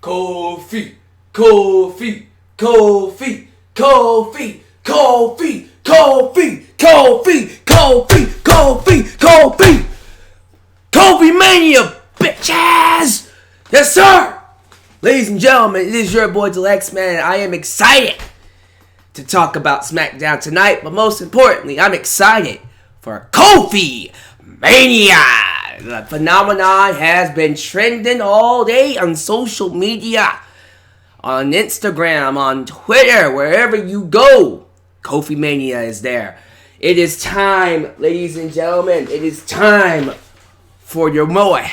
Kofi, Kofi, Kofi, Kofi, Kofi, Kofi, Kofi, Kofi, Kofi, Kofi, Kofi Mania, bitches! Yes, sir! Ladies and gentlemen, it is your boy Alyx, man, and I am excited to talk about Smackdown tonight, but most importantly, I'm excited for Kofi Mania! The phenomenon has been trending all day on social media, on Instagram, on Twitter, wherever you go. Kofi Mania is there. It is time, ladies and gentlemen, it is time for your boy,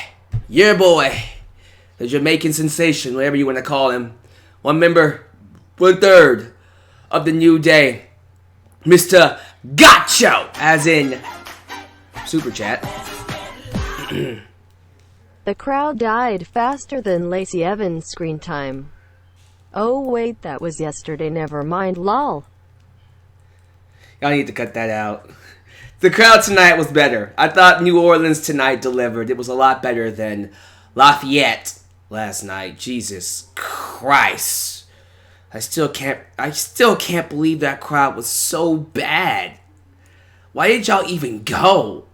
the Jamaican sensation, whatever you want to call him. One member, 1/3 of the New Day, Mr. Gotcho, as in Super Chat. The crowd died faster than Lacey Evans' screen time. Oh wait, that was yesterday, never mind, lol. Y'all need to cut that out. The crowd tonight was better. I thought New Orleans tonight delivered. It was a lot better than Lafayette last night. Jesus Christ. I still can't believe that crowd was so bad. Why did y'all even go?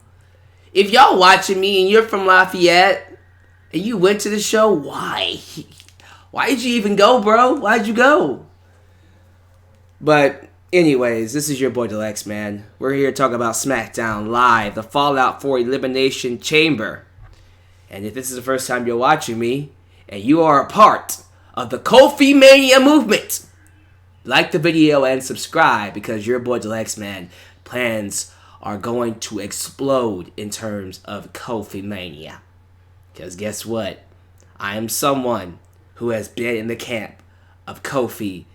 If y'all watching me and you're from Lafayette and you went to the show, why? Why did you even go, bro? Why'd you go? But anyways, this is your boy Alyx, man. We're here to talk about Smackdown Live, the fallout for Elimination Chamber. And if this is the first time you're watching me and you are a part of the Kofi Mania movement, like the video and subscribe, because your boy Alyx, man, plans are going to explode in terms of Kofi Mania. Because guess what? I am someone who has been in the camp of Kofi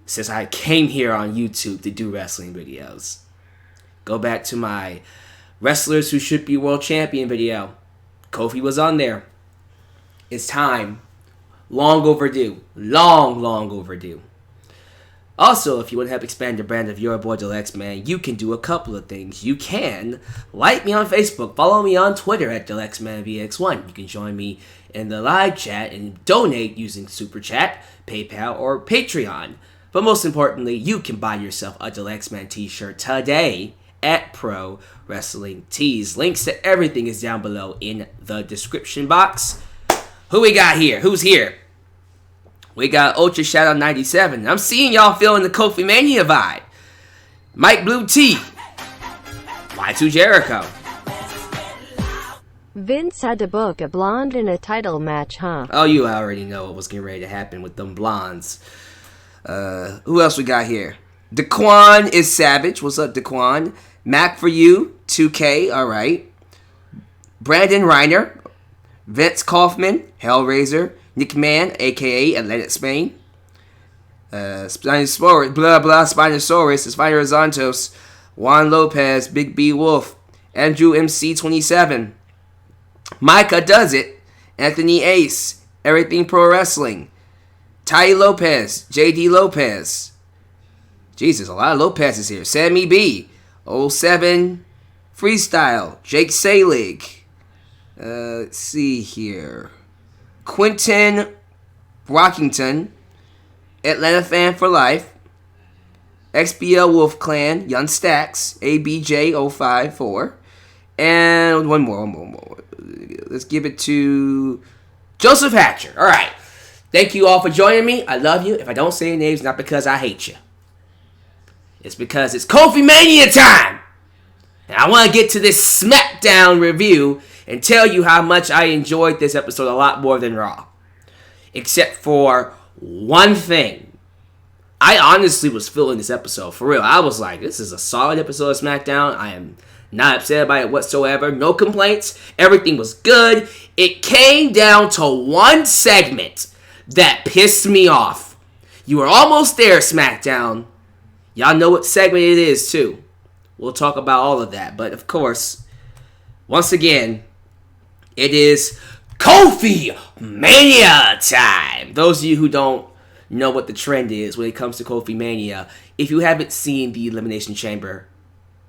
since I came here on YouTube to do wrestling videos. Go back to my Wrestlers Who Should Be World Champion video. Kofi was on there. It's time. Long overdue. Long overdue. Also, if you want to help expand the brand of your boy Alyx, man, you can do a couple of things. You can like me on Facebook, follow me on Twitter at AlyxManVX1. You can join me in the live chat and donate using Super Chat, PayPal, or Patreon. But most importantly, you can buy yourself a Alyx Man t-shirt today at Pro Wrestling Tees. Links to everything is down below in the description box. Who we got here? Who's here? We got Ultra Shadow 97. I'm seeing y'all feeling the Kofi Mania vibe. Mike Blue T. Y2 Jericho. Vince had to book a blonde in a title match, huh? Oh, you already know what was getting ready to happen with them blondes. Who else we got here? Daquan is Savage. What's up, Daquan? Mac for you. 2K. All right. Brandon Reiner. Vince Kaufman. Hellraiser. Nick Mann, a.k.a. Atlantic Spain. Spinosaurus, blah blah, Spinosaurus, Spider Zontos, Juan Lopez, Big B Wolf, Andrew MC27, Micah Does It, Anthony Ace, Everything Pro Wrestling, Ty Lopez, JD Lopez. Jesus, a lot of Lopez's here. Sammy B, 07 Freestyle, Jake Salig. Let's see here. Quentin Rockington, Atlanta Fan for Life, XBL Wolf Clan, Young Stacks, ABJ054, and one more. Let's give it to Joseph Hatcher. All right. Thank you all for joining me. I love you. If I don't say your names, not because I hate you. It's because it's Kofi Mania time. And I want to get to this Smackdown review and tell you how much I enjoyed this episode a lot more than Raw. Except for one thing. I honestly was feeling this episode, for real. I was like, this is a solid episode of Smackdown. I am not upset by it whatsoever. No complaints. Everything was good. It came down to one segment that pissed me off. You were almost there, Smackdown. Y'all know what segment it is, too. We'll talk about all of that. But, of course, once again, it is Kofi Mania time. Those of you who don't know what the trend is when it comes to Kofi Mania, if you haven't seen the Elimination Chamber,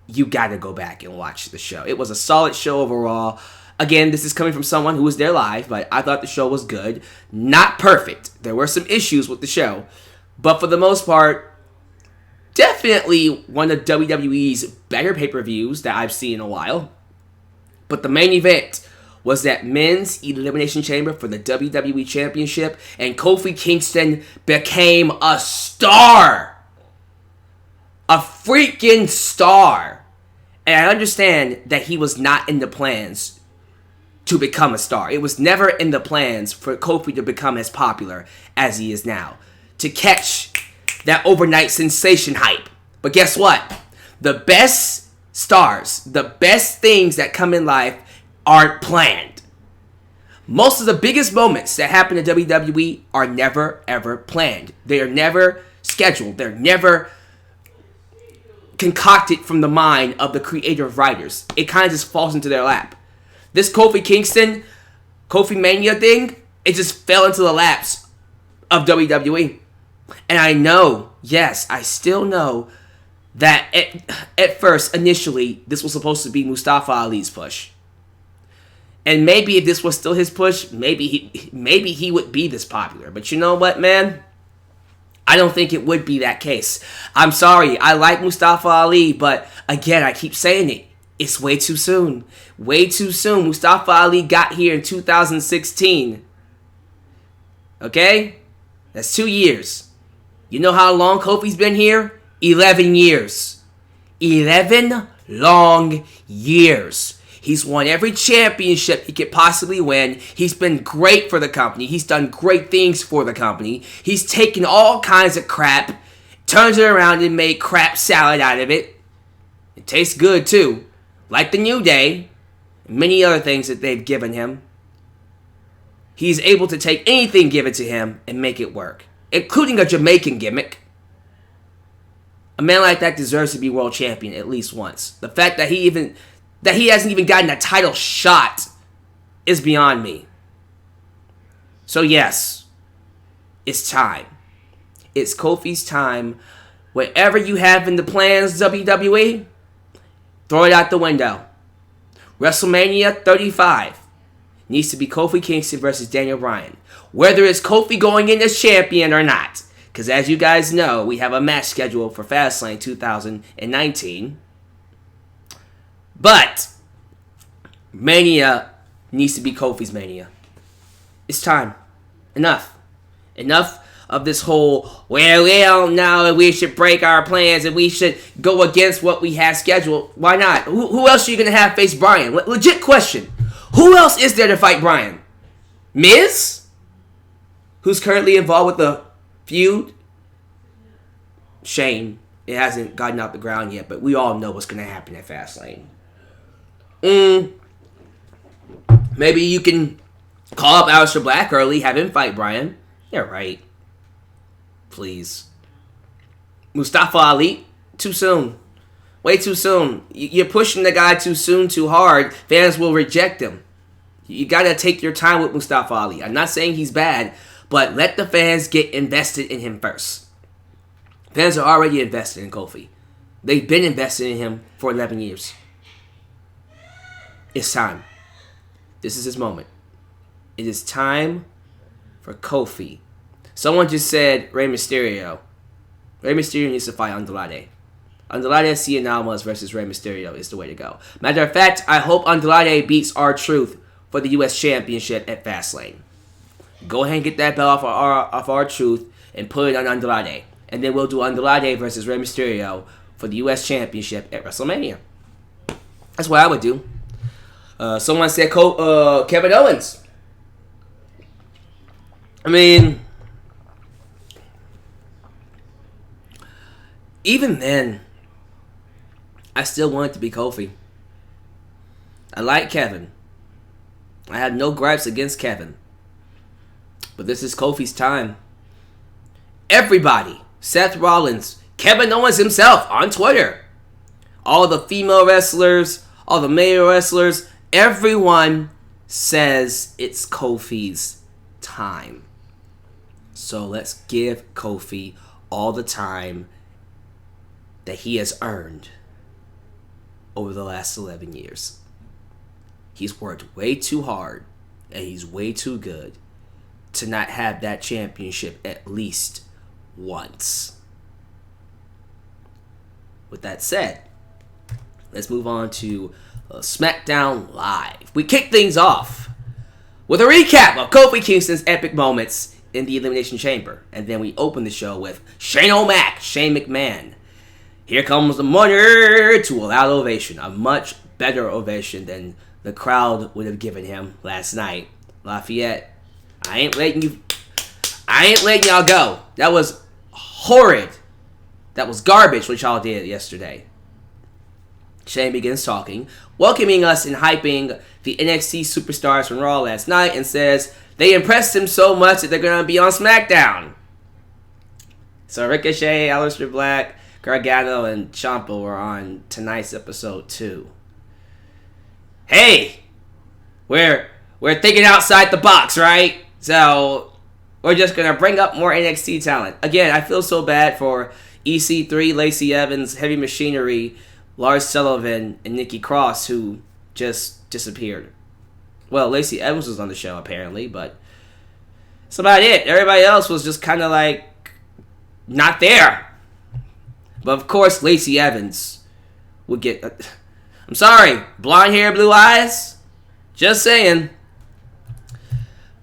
you gotta go back and watch the show. It was a solid show overall. Again, this is coming from someone who was there live, but I thought the show was good. Not perfect. There were some issues with the show. But for the most part, definitely one of WWE's better pay-per-views that I've seen in a while. But the main event was that men's Elimination Chamber for the WWE Championship, and Kofi Kingston became a star. A freaking star. And I understand that he was not in the plans to become a star. It was never in the plans for Kofi to become as popular as he is now, to catch that overnight sensation hype. But guess what? The best stars, the best things that come in life aren't planned. Most of the biggest moments that happen in WWE are never ever planned. They are never scheduled. They're never concocted from the mind of the creative writers. It kind of just falls into their lap. This Kofi Kingston, KOFIMANIA thing, it just fell into the laps of WWE. And I know, yes, I still know that at first, initially, this was supposed to be Mustafa Ali's push. And maybe if this was still his push, maybe he would be this popular. But you know what, man? I don't think it would be that case. I'm sorry, I like Mustafa Ali, but again, I keep saying it. It's way too soon. Way too soon. Mustafa Ali got here in 2016. Okay? That's 2 years. You know how long Kofi's been here? 11 years. 11 long years. He's won every championship he could possibly win. He's been great for the company. He's done great things for the company. He's taken all kinds of crap, turns it around and made crap salad out of it. It tastes good too. Like the New Day, and many other things that they've given him. He's able to take anything given to him and make it work, including a Jamaican gimmick. A man like that deserves to be world champion at least once. The fact that he hasn't even gotten a title shot is beyond me. So yes, it's time. It's Kofi's time. Whatever you have in the plans, WWE, throw it out the window. WrestleMania 35 needs to be Kofi Kingston versus Daniel Bryan. Whether it's Kofi going in as champion or not. Because as you guys know, we have a match scheduled for Fastlane 2019. But Mania needs to be Kofi's Mania. It's time. Enough. Enough of this whole, well, we don't know if we should break our plans and we should go against what we have scheduled. Why not? Who else are you going to have face Bryan? Legit question. Who else is there to fight Bryan? Miz? Who's currently involved with the feud? Shame it hasn't gotten out the ground yet, but we all know what's going to happen at Fastlane. Maybe you can call up Aleister Black early, have him fight Bryan. Yeah, right. Please. Mustafa Ali, too soon. Way too soon. You're pushing the guy too soon, too hard. Fans will reject him. You gotta take your time with Mustafa Ali. I'm not saying he's bad, but let the fans get invested in him first. Fans are already invested in Kofi. They've been invested in him for 11 years. It's time. This is his moment. It is time for Kofi. Someone just said Rey Mysterio. Rey Mysterio needs to fight Andrade. Andrade Cien Almas versus Rey Mysterio is the way to go. Matter of fact, I hope Andrade beats R-Truth for the U.S. Championship at Fastlane. Go ahead and get that belt off R-Truth and put it on Andrade. And then we'll do Andrade versus Rey Mysterio for the U.S. Championship at WrestleMania. That's what I would do. Someone said Kevin Owens. I mean, even then, I still want it to be Kofi. I like Kevin. I have no gripes against Kevin. But this is Kofi's time. Everybody, Seth Rollins, Kevin Owens himself on Twitter, all the female wrestlers, all the male wrestlers, everyone says it's Kofi's time. So let's give Kofi all the time that he has earned over the last 11 years. he's worked way too hard and he's way too good to not have that championship at least once. With that said, let's move on to SmackDown Live. We kick things off with a recap of Kofi Kingston's epic moments in the Elimination Chamber. And then we open the show with Shane McMahon. Here comes the money to a loud ovation. A much better ovation than the crowd would have given him last night. Lafayette, I ain't letting y'all go. That was horrid. That was garbage what y'all did yesterday. Shane begins talking, welcoming us and hyping the NXT superstars from Raw last night, and says they impressed him so much that they're going to be on SmackDown. So Ricochet, Aleister Black, Gargano, and Ciampa were on tonight's episode too. Hey, we're thinking outside the box, right? So we're just going to bring up more NXT talent. Again, I feel so bad for EC3, Lacey Evans, Heavy Machinery, Lars Sullivan, and Nikki Cross, who just disappeared. Well, Lacey Evans was on the show, apparently, but that's about it. Everybody else was just kind of like not there. But of course, Lacey Evans would get... I'm sorry, blonde hair, blue eyes? Just saying.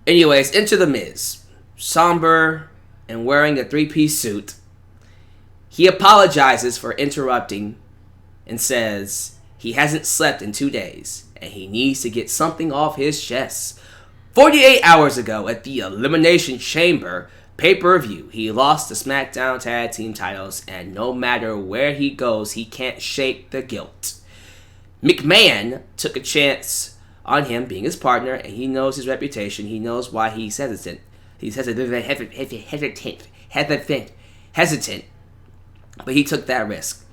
Anyways, into The Miz. Somber and wearing a three-piece suit. He apologizes for interrupting and says he hasn't slept in 2 days and he needs to get something off his chest. 48 hours ago at the Elimination Chamber pay-per-view, he lost the SmackDown Tag Team titles, and no matter where he goes, he can't shake the guilt. McMahon took a chance on him being his partner, and he knows his reputation. He knows why he's hesitant. He's hesitant, but he took that risk.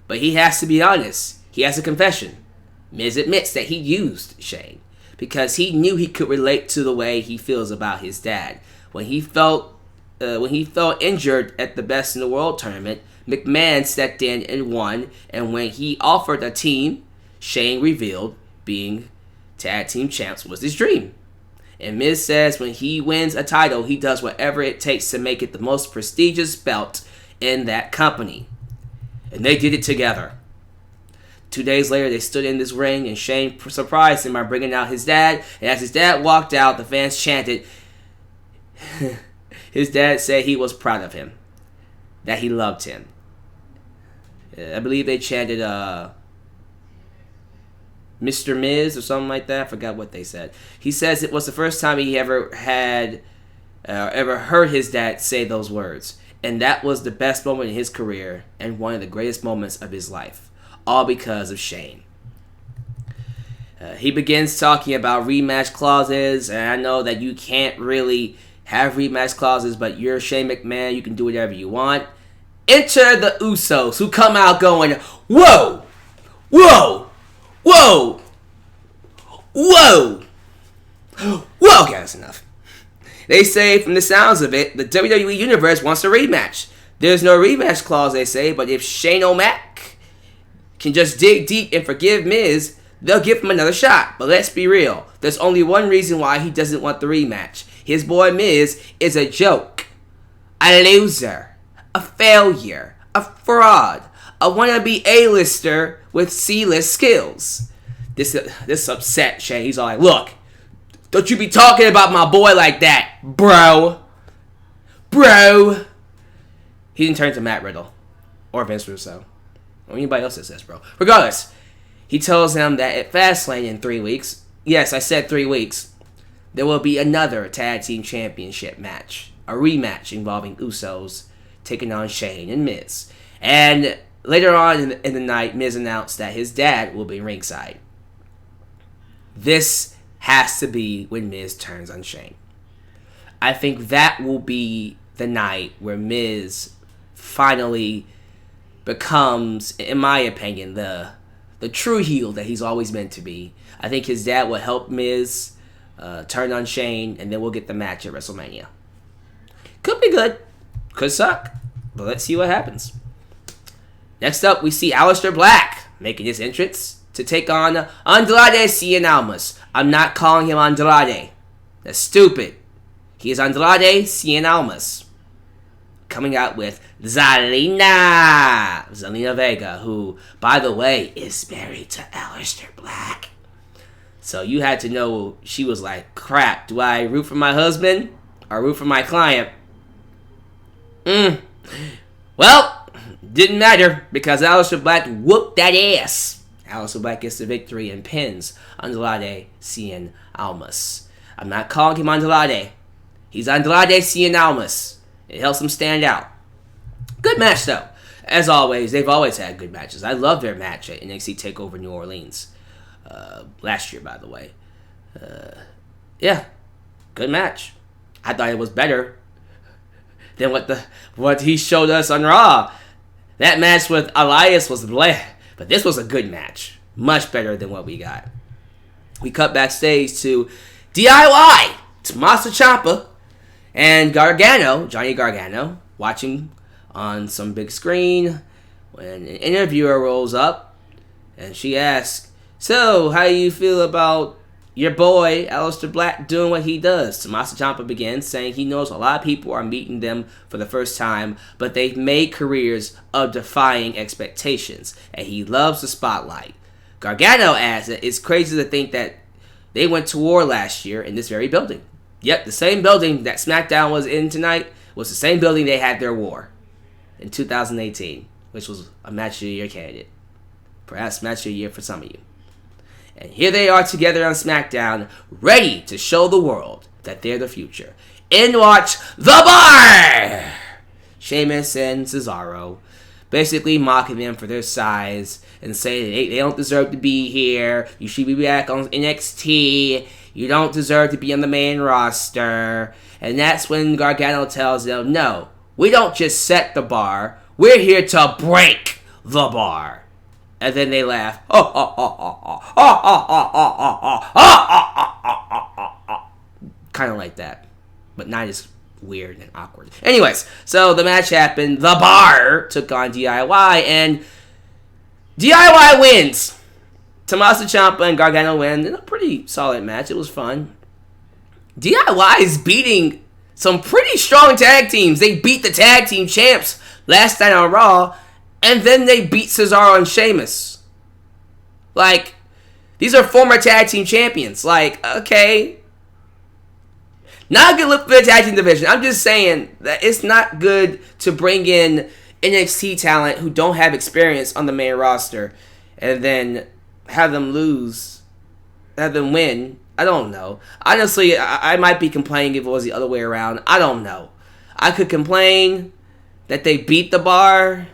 But he has to be honest. He has a confession. Miz admits that he used Shane because he knew he could relate to the way he feels about his dad. When he felt injured at the Best in the World tournament, McMahon stepped in and won. And when he offered a team, Shane revealed being tag team champs was his dream. And Miz says when he wins a title, he does whatever it takes to make it the most prestigious belt in that company. And they did it together. 2 days later, they stood in this ring, and Shane surprised him by bringing out his dad. And as his dad walked out, the fans chanted. His dad said he was proud of him, that he loved him. I believe they chanted Mr. Miz or something like that. I forgot what they said. He says it was the first time he ever heard his dad say those words. And that was the best moment in his career and one of the greatest moments of his life. All because of Shane. He begins talking about rematch clauses. And I know that you can't really have rematch clauses, but you're Shane McMahon. You can do whatever you want. Enter the Usos, who come out going, whoa, whoa, whoa, whoa, whoa. Okay, that's enough. They say, from the sounds of it, the WWE Universe wants a rematch. There's no rematch clause, they say, but if Shane O'Mac can just dig deep and forgive Miz, they'll give him another shot. But let's be real. There's only one reason why he doesn't want the rematch. His boy Miz is a joke, a loser, a failure, a fraud, a wannabe A-lister with C-list skills. This upset Shane. He's all like, look, don't you be talking about my boy like that, bro. Bro. He didn't turn to Matt Riddle or Vince Russo or anybody else that says bro. Regardless, he tells them that at Fastlane in 3 weeks, yes, I said 3 weeks, there will be another Tag Team Championship match. A rematch involving Usos taking on Shane and Miz. And later on in the night, Miz announced that his dad will be ringside. This has to be when Miz turns on Shane. I think that will be the night where Miz finally becomes, in my opinion, the true heel that he's always meant to be. I think his dad will help Miz turn on Shane, and then we'll get the match at WrestleMania. Could be good. Could suck. But let's see what happens. Next up, we see Aleister Black making his entrance to to take on Andrade Cien Almas. I'm not calling him Andrade. That's stupid. He is Andrade Cien Almas. Coming out with Zelina Vega, who, by the way, is married to Aleister Black. So you had to know she was like, crap, do I root for my husband or root for my client? Well, didn't matter because Aleister Black whooped that ass. Aleister Black gets the victory and pins Andrade Cien Almas. I'm not calling him Andrade. He's Andrade Cien Almas. It helps him stand out. Good match though. As always, they've always had good matches. I love their match at NXT TakeOver New Orleans. Last year, by the way. Yeah, good match. I thought it was better than what he showed us on Raw. That match with Elias was bleh, but this was a good match. Much better than what we got. We cut backstage to DIY, Tommaso Ciampa, and Johnny Gargano, watching on some big screen when an interviewer rolls up and she asks, so, how do you feel about your boy, Aleister Black, doing what he does? Tommaso Ciampa begins saying he knows a lot of people are meeting them for the first time, but they've made careers of defying expectations, and he loves the spotlight. Gargano adds that it's crazy to think that they went to war last year in this very building. Yep, the same building that SmackDown was in tonight was the same building they had their war in 2018, which was a match of the year candidate. Perhaps match of the year for some of you. And here they are together on SmackDown, ready to show the world that they're the future. In watch The Bar! Sheamus and Cesaro basically mocking them for their size and saying they don't deserve to be here. You should be back on NXT. You don't deserve to be on the main roster. And that's when Gargano tells them, no, we don't just set the bar. We're here to break the bar. And then they laugh. Kind of like that. But not as weird and awkward. Anyways, so the match happened. The Bar took on DIY. And DIY wins. Tommaso Ciampa and Gargano win in a pretty solid match. It was fun. DIY is beating some pretty strong tag teams. They beat the tag team champs last night on Raw. And then they beat Cesaro and Sheamus. Like, these are former tag team champions. Like, okay. Not a good look for the tag team division. I'm just saying that it's not good to bring in NXT talent who don't have experience on the main roster and then have them lose, have them win. I don't know. Honestly, I might be complaining if it was the other way around. I don't know. I could complain that they beat the Bar,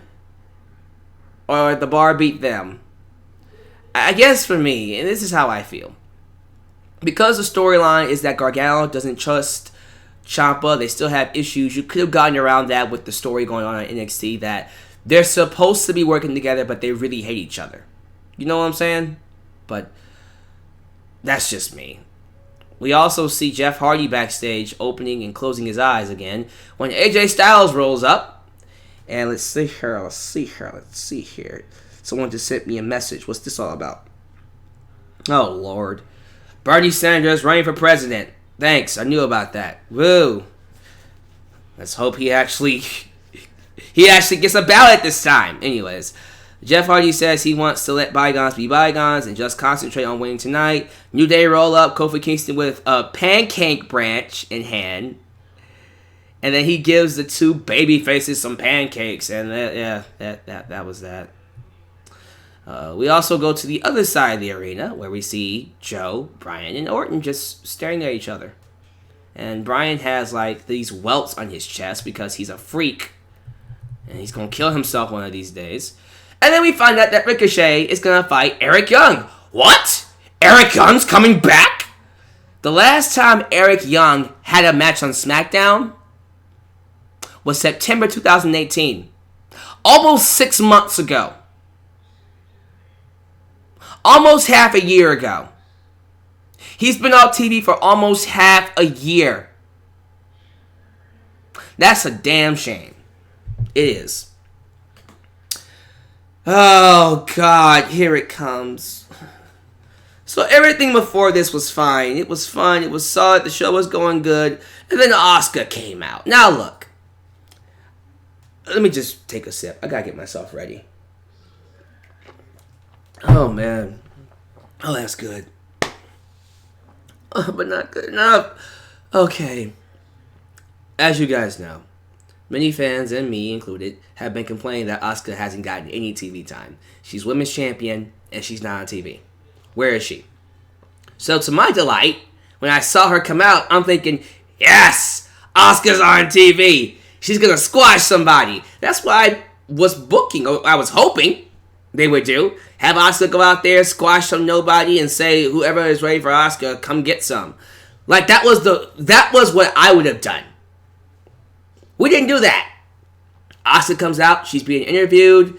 or the Bar beat them. I guess for me, and this is how I feel, because the storyline is that Gargano doesn't trust Ciampa, they still have issues. You could have gotten around that with the story going on NXT, that they're supposed to be working together, but they really hate each other. You know what I'm saying? But that's just me. We also see Jeff Hardy backstage opening and closing his eyes again when AJ Styles rolls up. And let's see here. Someone just sent me a message. What's this all about? Oh, Lord. Bernie Sanders running for president. Thanks, I knew about that. Woo. Let's hope he actually gets a ballot this time. Anyways, Jeff Hardy says he wants to let bygones be bygones and just concentrate on winning tonight. New Day roll up, Kofi Kingston with a pancake branch in hand. And then he gives the two baby faces some pancakes. And that was that. We also go to the other side of the arena where we see Joe, Bryan, and Orton just staring at each other. And Bryan has like these welts on his chest because he's a freak. And he's going to kill himself one of these days. And then we find out that Ricochet is going to fight Eric Young. What? Eric Young's coming back? The last time Eric Young had a match on SmackDown was September 2018. Almost 6 months ago. Almost half a year ago. He's been off TV for almost half a year. That's a damn shame. It is. Oh, God. Here it comes. So everything before this was fine. It was fun. It was solid. The show was going good. And then Asuka came out. Now look. Let me just take a sip. I gotta get myself ready. Oh, man. Oh, that's good. Oh, but not good enough. Okay. As you guys know, many fans, and me included, have been complaining that Asuka hasn't gotten any TV time. She's women's champion, and she's not on TV. Where is she? So to my delight, when I saw her come out, I'm thinking, yes, Asuka's on TV. She's going to squash somebody. That's what I was booking, or I was hoping they would do. Have Asuka go out there, squash some nobody, and say, whoever is ready for Asuka, come get some. Like, that was what I would have done. We didn't do that. Asuka comes out, she's being interviewed,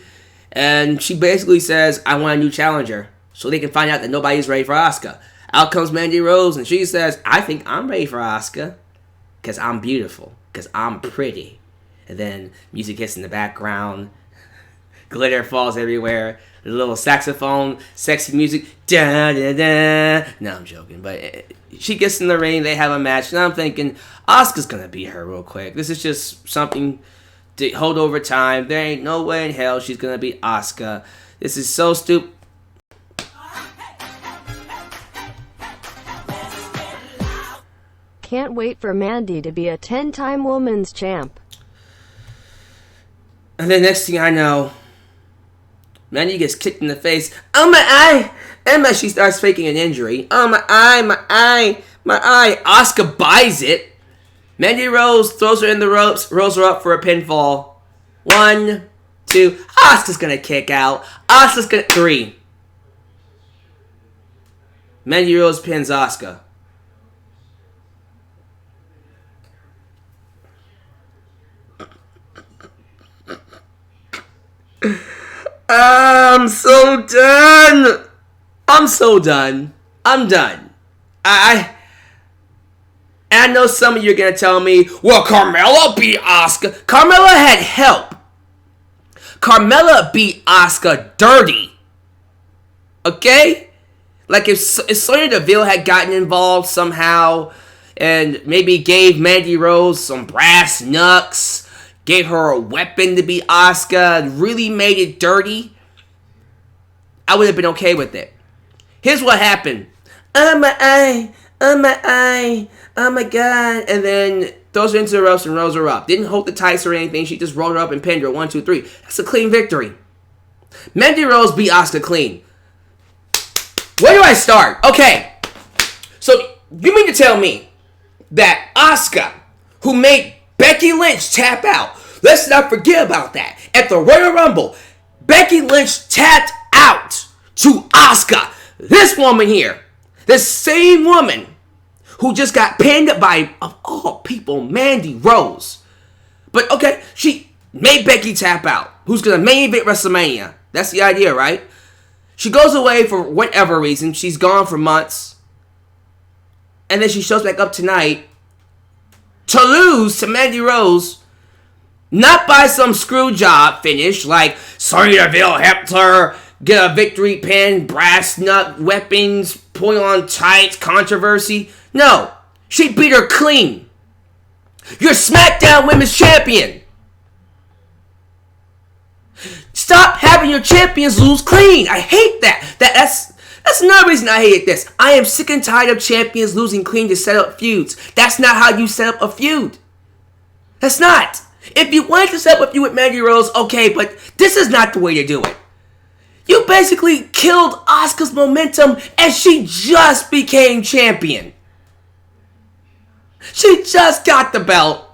and she basically says, I want a new challenger. So they can find out that nobody's ready for Asuka. Out comes Mandy Rose, and she says, I think I'm ready for Asuka. Because I'm beautiful. Because I'm pretty. And then music hits in the background. Glitter falls everywhere. A little saxophone, sexy music. Da, da, da. No, I'm joking. But she gets in the ring. They have a match. And I'm thinking, Asuka's going to beat her real quick. This is just something to hold over time. There ain't no way in hell she's going to beat Asuka. This is so stupid. Can't wait for Mandy to be a 10-time women's champ. And then next thing I know, Mandy gets kicked in the face. Oh, my eye! And she starts faking an injury. Oh, my eye, my eye, my eye. Asuka buys it. Mandy Rose throws her in the ropes, rolls her up for a pinfall. 1, 2. Asuka's going to kick out. Asuka's going to... 3. Mandy Rose pins Asuka. I'm so done. I'm so done. I'm done. I know some of you are going to tell me, well, Carmella beat Asuka. Carmella had help. Carmella beat Asuka dirty. Okay? Like if Sonya Deville had gotten involved somehow and maybe gave Mandy Rose some brass knucks, gave her a weapon to beat Asuka, really made it dirty, I would have been okay with it. Here's what happened. Oh my eye, oh my eye, oh my god. And then throws her into the ropes and rolls her up. Didn't hold the tights or anything. She just rolled her up and pinned her. 1, 2, 3. That's a clean victory. Mandy Rose beat Asuka clean. Where do I start? Okay. So you mean to tell me that Asuka, who made Becky Lynch tap out. Let's not forget about that. At the Royal Rumble, Becky Lynch tapped out to Asuka. This woman here. This same woman who just got pinned by, of all people, Mandy Rose. But okay, she made Becky tap out. Who's going to main event WrestleMania. That's the idea, right? She goes away for whatever reason. She's gone for months. And then she shows back up tonight to lose to Mandy Rose, not by some screw job finish like Sonya Deville helped her get a victory pin, brass nut, weapons, pulling on tights, controversy. No, she beat her clean. You're SmackDown Women's Champion. Stop having your champions lose clean. I hate that. That's another reason I hate this. I am sick and tired of champions losing clean to set up feuds. That's not how you set up a feud. That's not. If you wanted to set up a feud with Mandy Rose, okay, but this is not the way to do it. You basically killed Asuka's momentum and she just became champion. She just got the belt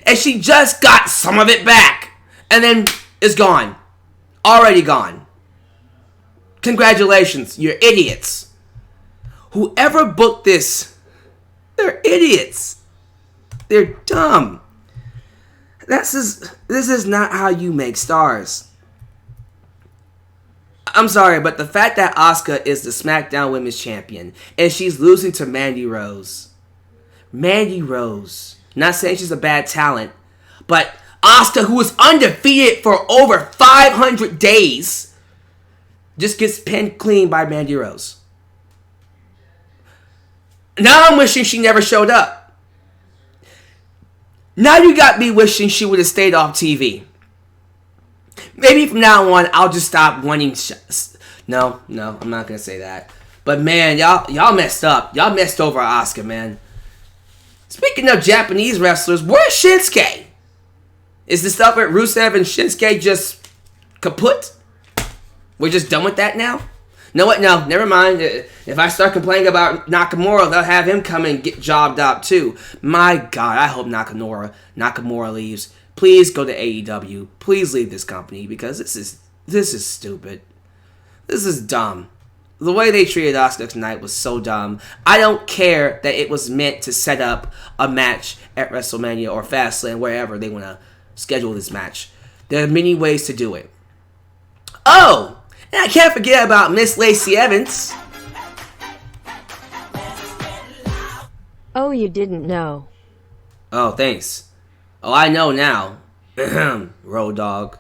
and she just got some of it back. And then it's gone. Already gone. Congratulations, you're idiots. Whoever booked this, they're idiots. They're dumb. This is not how you make stars. I'm sorry, but the fact that Asuka is the SmackDown Women's Champion and she's losing to Mandy Rose. Mandy Rose. Not saying she's a bad talent, but Asuka, who was undefeated for over 500 days, just gets pinned clean by Mandy Rose. Now I'm wishing she never showed up. Now you got me wishing she would have stayed off TV. Maybe from now on, I'll just stop wanting... No, I'm not going to say that. But man, y'all messed up. Y'all messed over Asuka, man. Speaking of Japanese wrestlers, where's Shinsuke? Is the stuff with Rusev and Shinsuke just kaput? We're just done with that now? Know what? No, never mind. If I start complaining about Nakamura, they'll have him come and get jobbed out too. My God, I hope Nakamura leaves. Please go to AEW. Please leave this company because this is stupid. This is dumb. The way they treated Asuka tonight was so dumb. I don't care that it was meant to set up a match at WrestleMania or Fastlane, wherever they want to schedule this match. There are many ways to do it. Oh, and I can't forget about Miss Lacey Evans. Oh, you didn't know. Oh, thanks. Oh, I know now. Road dog.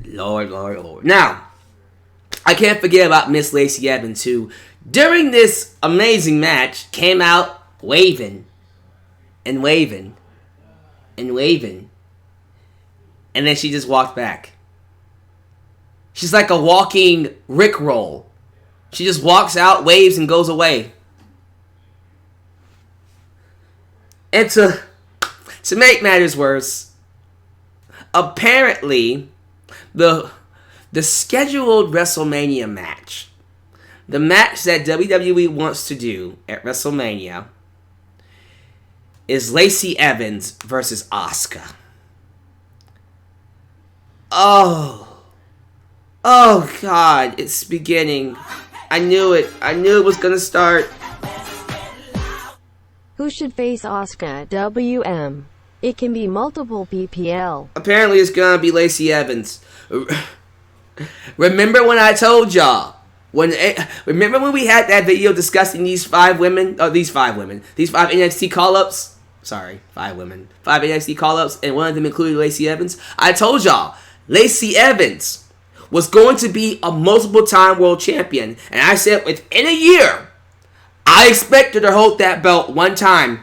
Lord. Now, I can't forget about Miss Lacey Evans, who, during this amazing match, came out waving. And then she just walked back. She's like a walking Rickroll. She just walks out, waves, and goes away. And to make matters worse, apparently, the scheduled WrestleMania match, the match that WWE wants to do at WrestleMania, is Lacey Evans versus Asuka. Oh God, it's beginning. I knew it was gonna start. Who should face Asuka at WM? It can be multiple PPL. Apparently it's gonna be Lacey Evans. Remember when I told y'all? Remember when we had that video discussing these five NXT call-ups? Sorry, 5 women. 5 NXT call-ups, and one of them included Lacey Evans. I told y'all, Lacey Evans was going to be a multiple-time world champion. And I said within a year, I expected her to hold that belt one time.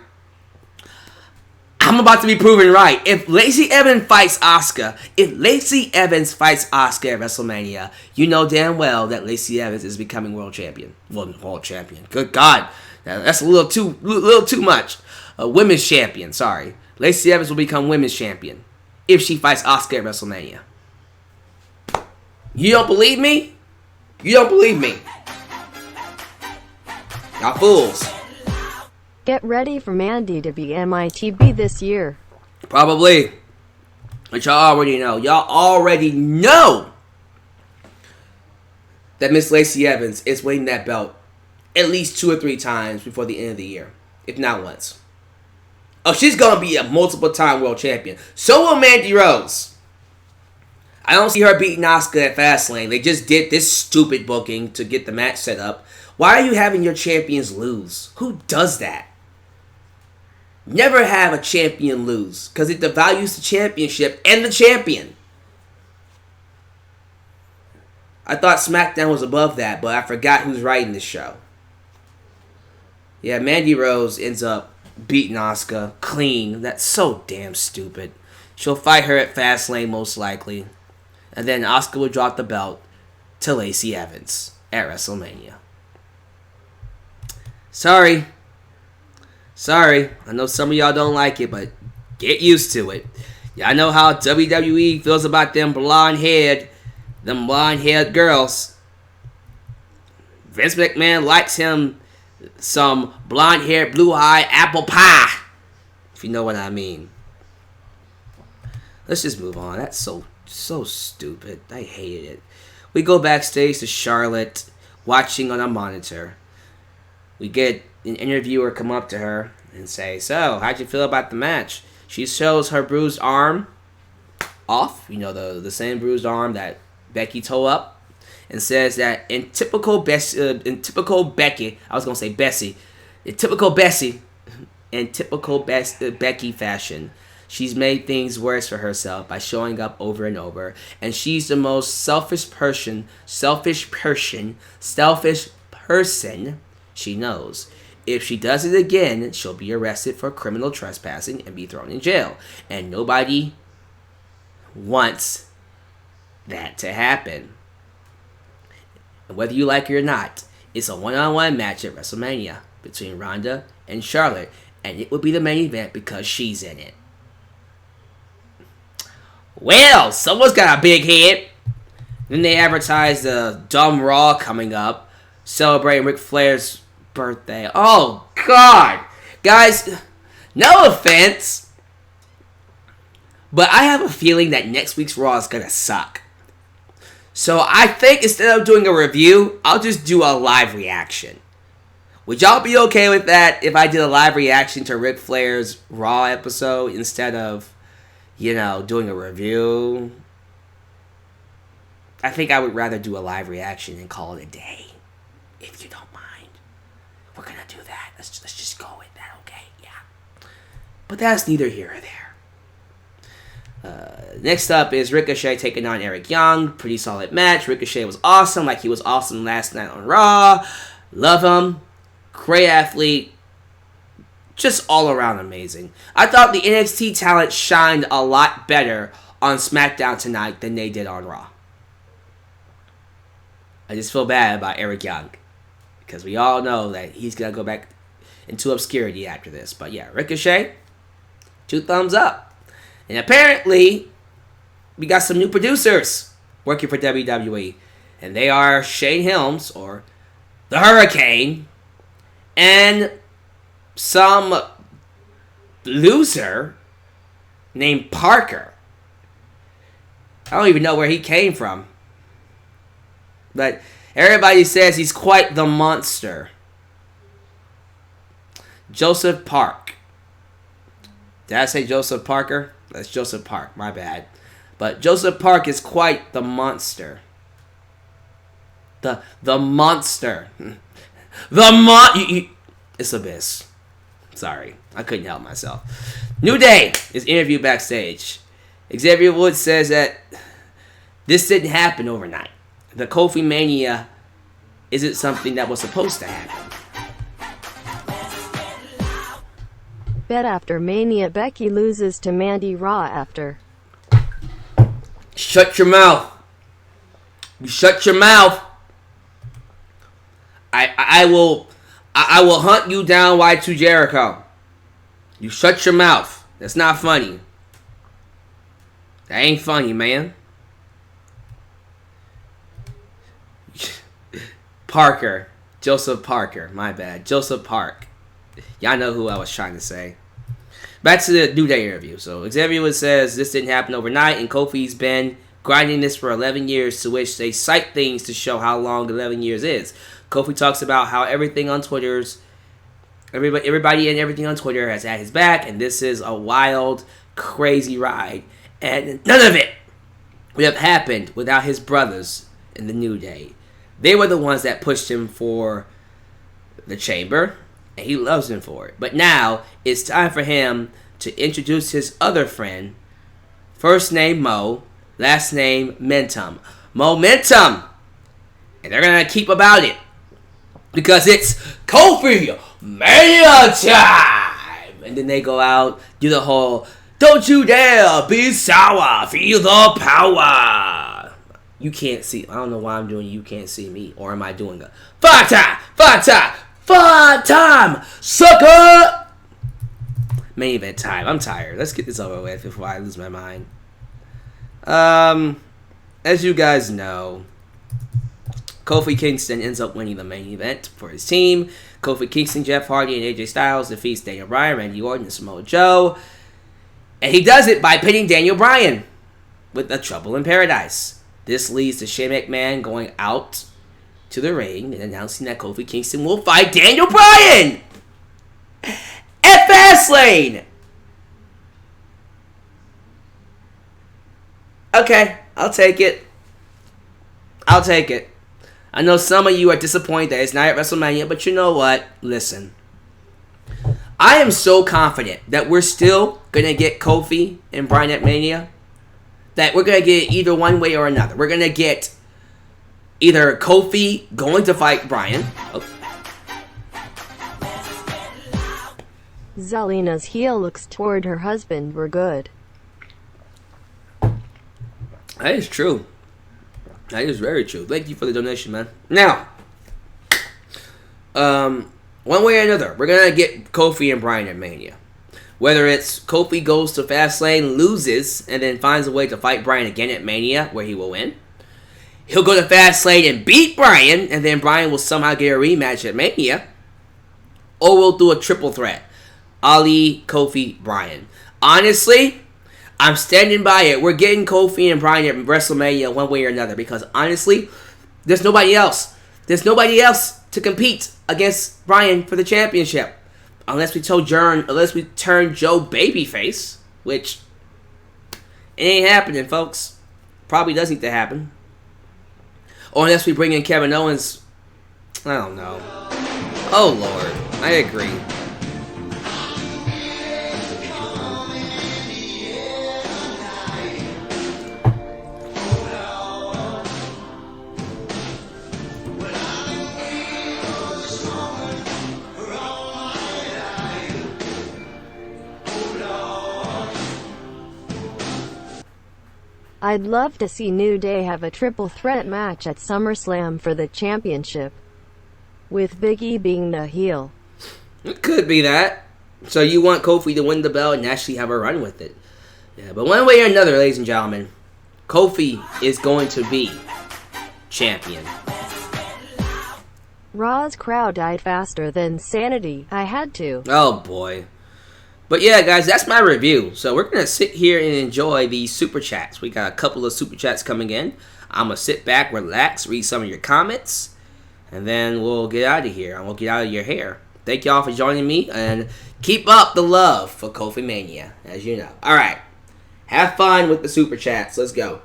I'm about to be proven right. If Lacey Evans fights Asuka at WrestleMania, you know damn well that Lacey Evans is becoming world champion. Well, world champion. Good God. That's a little too much. Women's champion, sorry. Lacey Evans will become women's champion if she fights Asuka at WrestleMania. You don't believe me? Y'all fools. Get ready for Mandy to be MITB this year. Probably. But y'all already know. Y'all already know that Miss Lacey Evans is winning that belt at least 2 or 3 times before the end of the year. If not once. Oh, she's going to be a multiple-time world champion. So will Mandy Rose. I don't see her beating Asuka at Fastlane. They just did this stupid booking to get the match set up. Why are you having your champions lose? Who does that? Never have a champion lose, because it devalues the championship and the champion. I thought SmackDown was above that, but I forgot who's writing this show. Yeah, Mandy Rose ends up beating Asuka clean. That's so damn stupid. She'll fight her at Fastlane most likely. And then Asuka will drop the belt to Lacey Evans at WrestleMania. Sorry. I know some of y'all don't like it, but get used to it. Y'all know how WWE feels about them blonde-haired girls. Vince McMahon likes him some blonde-haired, blue-eyed apple pie. If you know what I mean. Let's just move on. That's so stupid. I hated it. We go backstage to Charlotte, watching on a monitor. We get an interviewer come up to her and say, "So, how'd you feel about the match?" She shows her bruised arm off. You know, the same bruised arm that Becky tore up. And says that in typical Becky fashion, she's made things worse for herself by showing up over and over. And she's the most selfish person she knows. If she does it again, she'll be arrested for criminal trespassing and be thrown in jail. And nobody wants that to happen. And whether you like it or not, it's a one-on-one match at WrestleMania between Ronda and Charlotte. And it would be the main event because she's in it. Well, someone's got a big head. Then they advertised the Dumb Raw coming up, celebrating Ric Flair's birthday. Oh, God. Guys, no offense, but I have a feeling that next week's Raw is going to suck. So I think instead of doing a review, I'll just do a live reaction. Would y'all be okay with that if I did a live reaction to Ric Flair's Raw episode instead of, doing a review? I think I would rather do a live reaction and call it a day, if you don't mind. We're going to do that. Let's just go with that, okay? Yeah. But that's neither here or there. Next up is Ricochet taking on Eric Young. Pretty solid match. Ricochet was awesome, like he was awesome last night on Raw. Love him. Great athlete. Just all around amazing. I thought the NXT talent shined a lot better on SmackDown tonight than they did on Raw. I just feel bad about Eric Young, because we all know that he's going to go back into obscurity after this. But yeah, Ricochet, 2 thumbs up. And apparently, we got some new producers working for WWE. And they are Shane Helms, or the Hurricane, and some loser named Parker. I don't even know where he came from. But everybody says he's quite the monster. Joseph Park. Did I say Joseph Parker? That's Joseph Park, my bad. But Joseph Park is quite the monster. The monster. It's Abyss. Sorry, I couldn't help myself. New Day is interviewed backstage. Xavier Woods says that this didn't happen overnight. The Kofi Mania isn't something that was supposed to happen. Bet after Mania, Becky loses to Mandy Raw after. Shut your mouth. You shut your mouth. I will hunt you down, Y2 Jericho. You shut your mouth. That's not funny. That ain't funny, man. Parker. Joseph Parker. My bad. Joseph Park. Y'all know who I was trying to say. Back to the New Day interview. So Xavier Woods says this didn't happen overnight, and Kofi's been grinding this for 11 years, to which they cite things to show how long 11 years is. Kofi talks about how everybody and everything on Twitter has had his back, and this is a wild, crazy ride. And none of it would have happened without his brothers in the New Day. They were the ones that pushed him for the Chamber, and he loves them for it. But now, it's time for him to introduce his other friend, first name Mo, last name Mentum. Momentum! And they're going to keep about it, because it's Kofi Mania time! And then they go out, do the whole, don't you dare be sour, feel the power! You can't see, I don't know why I'm doing you can't see me, or am I doing a five time, sucker! Main event time. I'm tired. Let's get this over with before I lose my mind. As you guys know, Kofi Kingston ends up winning the main event for his team. Kofi Kingston, Jeff Hardy, and AJ Styles defeats Daniel Bryan, Randy Orton, and Samoa Joe. And he does it by pinning Daniel Bryan with a Trouble in Paradise. This leads to Shane McMahon going out to the ring and announcing that Kofi Kingston will fight Daniel Bryan at Fastlane. Okay, I'll take it. I know some of you are disappointed that it's not at WrestleMania, but you know what? Listen. I am so confident that we're still going to get Kofi and Bryan at Mania, that we're going to get it either one way or another. We're going to get either Kofi going to fight Bryan. Zelina's heel looks toward her husband were good. That is true. That is very true. Thank you for the donation, man. Now, one way or another, we're going to get Kofi and Bryan at Mania. Whether it's Kofi goes to Fastlane, loses, and then finds a way to fight Bryan again at Mania, where he will win. He'll go to Fastlane and beat Bryan, and then Bryan will somehow get a rematch at Mania. Or we'll do a triple threat. Ali, Kofi, Bryan. Honestly, I'm standing by it. We're getting Kofi and Bryan at WrestleMania one way or another. Because honestly, there's nobody else. There's nobody else to compete against Bryan for the championship. Unless we turn Joe babyface. Which, it ain't happening, folks. Probably does need to happen. Or unless we bring in Kevin Owens. I don't know. Oh, Lord. I agree. I'd love to see New Day have a triple threat match at SummerSlam for the championship, with Big E being the heel. It could be that. So you want Kofi to win the belt and actually have a run with it. Yeah, but one way or another, ladies and gentlemen, Kofi is going to be champion. Raw's crowd died faster than sanity. I had to. Oh, boy. But yeah, guys, that's my review. So we're going to sit here and enjoy these super chats. We got a couple of super chats coming in. I'm going to sit back, relax, read some of your comments, and then we'll get out of here. And we'll get out of your hair. Thank y'all for joining me, and keep up the love for Kofi Mania, as you know. All right. Have fun with the super chats. Let's go.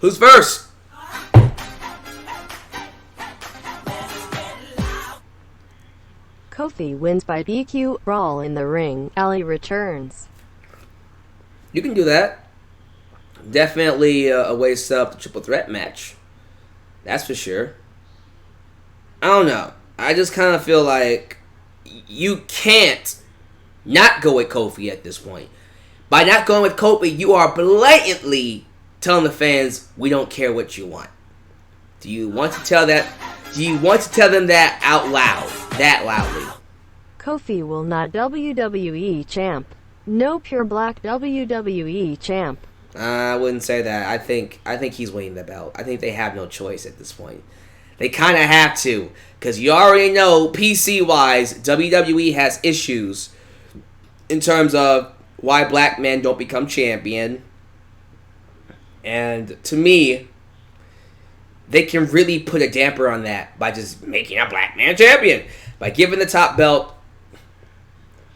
Who's first? Kofi wins by DQ, brawl in the ring, Ali returns. You can do that. Definitely a way to set up the triple threat match. That's for sure. I don't know. I just kind of feel like you can't not go with Kofi at this point. By not going with Kofi, you are blatantly telling the fans, we don't care what you want. Do you want to tell that? Do you want to tell them that out loud? That loudly? Kofi will not WWE champ. No pure black WWE champ. I wouldn't say that. I think he's winning the belt. I think they have no choice at this point. They kind of have to. Because you already know, PC-wise, WWE has issues in terms of why black men don't become champion. And to me, they can really put a damper on that by just making a black man champion. By giving the top belt,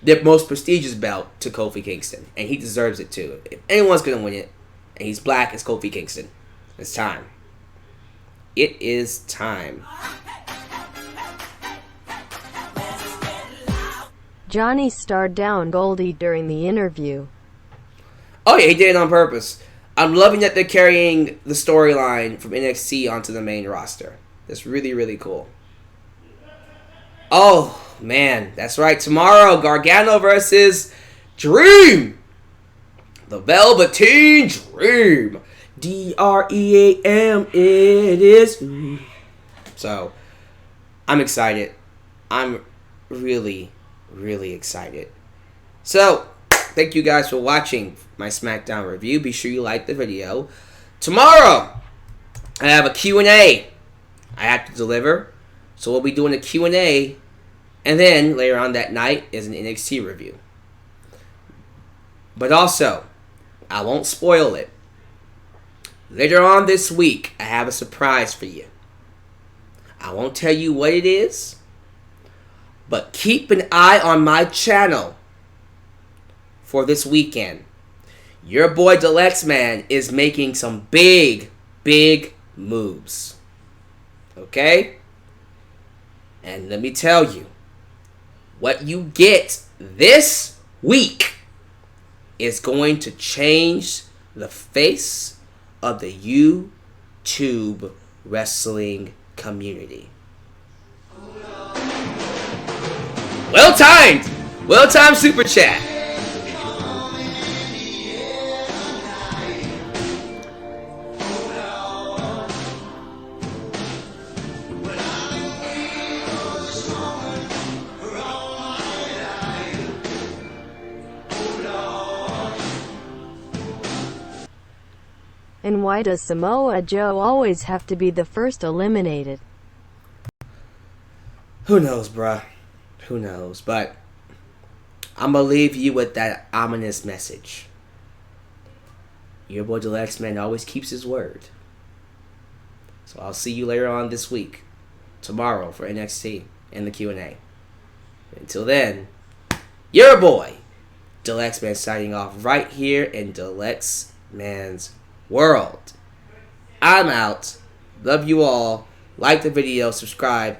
the most prestigious belt, to Kofi Kingston. And he deserves it too. If anyone's going to win it, and he's black, it's Kofi Kingston. It's time. It is time. Johnny starred down Goldie during the interview. Oh yeah, he did it on purpose. I'm loving that they're carrying the storyline from NXT onto the main roster. That's really, really cool. Oh, man. That's right. Tomorrow, Gargano versus Dream. The Velveteen Dream. Dream. It is. So, I'm excited. I'm really, really excited. So, thank you guys for watching my SmackDown review. Be sure you like the video. Tomorrow, I have a Q&A I have to deliver. So we'll be doing a Q&A. And then, later on that night, is an NXT review. But also, I won't spoil it. Later on this week, I have a surprise for you. I won't tell you what it is. But keep an eye on my channel for this weekend. Your boy Deluxe Man is making some big, big moves. Okay? And let me tell you, what you get this week is going to change the face of the YouTube wrestling community. Well timed! Well time super chat. And why does Samoa Joe always have to be the first eliminated? Who knows, bruh? Who knows? But I'm gonna leave you with that ominous message. Your boy Alyx, man, always keeps his word. So I'll see you later on this week, tomorrow for NXT and the Q&A. Until then, your boy Alyx, man, signing off right here in Alyx Man's World. I'm out. Love you all. Like the video, subscribe.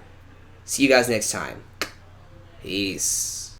See you guys next time. Peace.